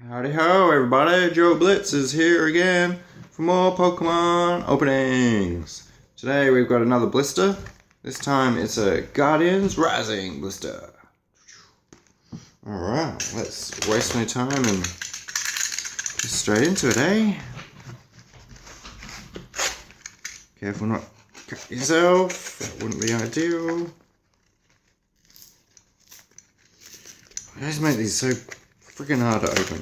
Howdy ho everybody, Joe Blitz is here again for more Pokemon openings. Today we've got another blister. This time it's a Guardians Rising blister. Alright, let's waste no time and get straight into it, eh? Careful not to cut yourself, that wouldn't be ideal. I always make these so freaking hard to open.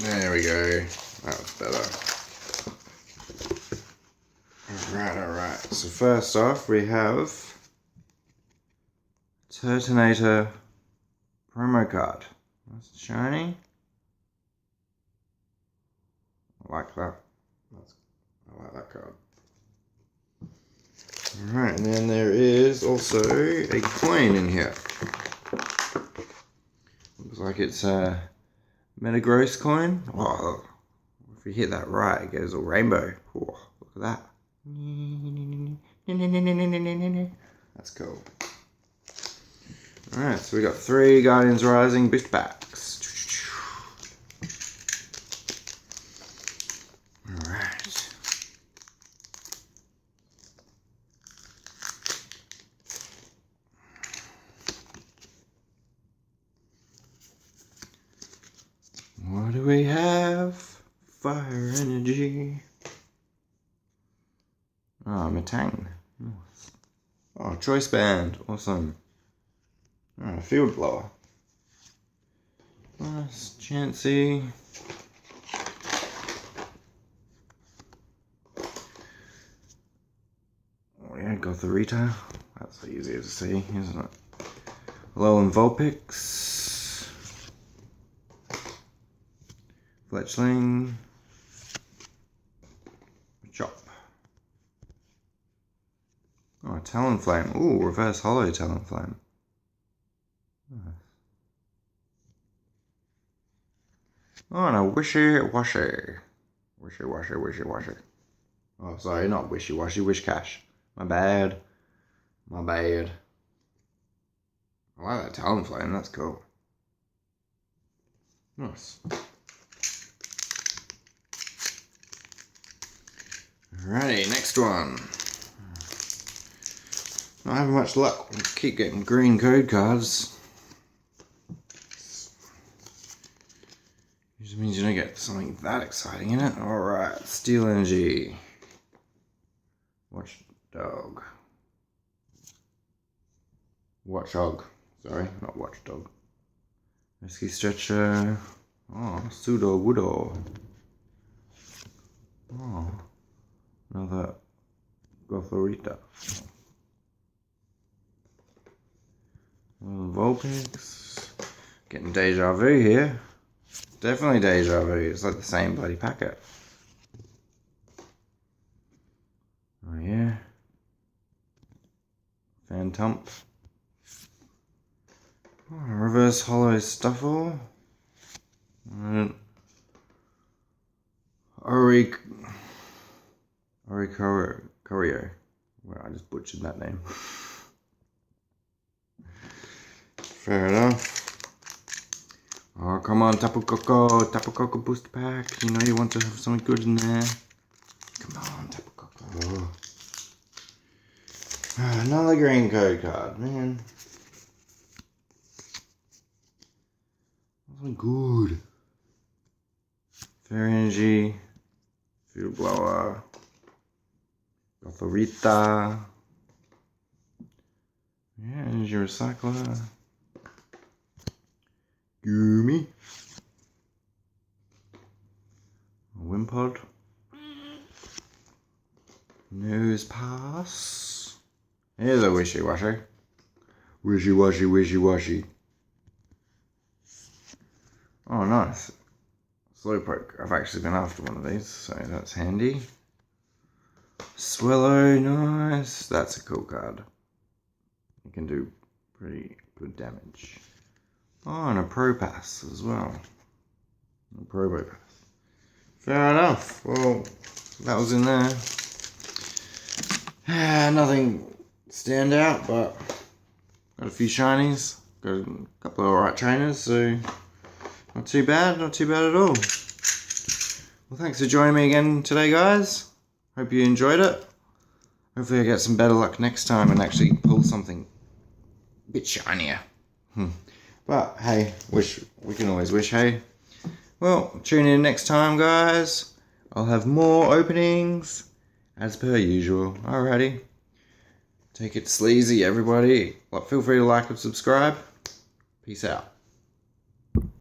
There we go. That was better. Alright. So first off we have Turtonator promo card. That's shiny. I like that. I like that card. Alright, and then there is also a coin in here. Looks like it's a Metagross coin. Oh, if you hit that right, it goes all rainbow. Oh, look at that. That's cool. Alright, so we got 3 Guardians Rising booster packs. Alright. What do we have? Fire energy. Oh, Metang. Nice. Oh, choice band. Awesome. Oh, field blower. Nice. Chansey. Oh yeah, got the retail. That's easier to see, isn't it? Low and Vulpix. Fletchling, Chop. Oh, Talonflame. Ooh, reverse hollow Talonflame. Nice. Oh, and a Wishy-Washy. Wishy-Washy. Oh, sorry, not Wishy-Washy, Wishcash. My bad. I like that Talonflame, that's cool. Nice. Alrighty, next one. Not having much luck. We keep getting green code cards. Usually means you don't get something that exciting in it. Alright, Steel Energy. Watchdog. Sorry, not Watchdog. Rescue Stretcher. Oh, Pseudo Woodo. Oh. Another Gothorita. Vulpix. Getting deja vu here. Definitely deja vu. It's like the same bloody packet. Oh yeah. Phantump. Oh, reverse hollow Stuffle. Oricorio. Well, I just butchered that name. Fair enough. Oh, come on, Tapu Koko booster pack. You know you want to have something good in there. Come on, Tapu Koko. Another green code card, man. Something good. Fair Energy. Field Blower. Gothorita. Yeah, Energy Recycler. Goomy. Wimpod. Nose Pass. Here's a Wishy-Washy. Wishy-Washy. Oh, nice. Slowpoke. I've actually been after one of these, so that's handy. Swallow, nice. That's a cool card. It can do pretty good damage. Oh, and a Pro Pass as well. A Probo Pass. Fair enough. Well, that was in there. Nothing stand out, but got a few shinies. got a couple of alright trainers, so not too bad at all. Well, thanks for joining me again today, guys. Hope you enjoyed it. Hopefully I get some better luck next time and actually pull something a bit shinier. But hey, we can always wish, hey. Well, tune in next time, guys. I'll have more openings as per usual. Alrighty. Take it sleazy, everybody. Well, feel free to like and subscribe. Peace out.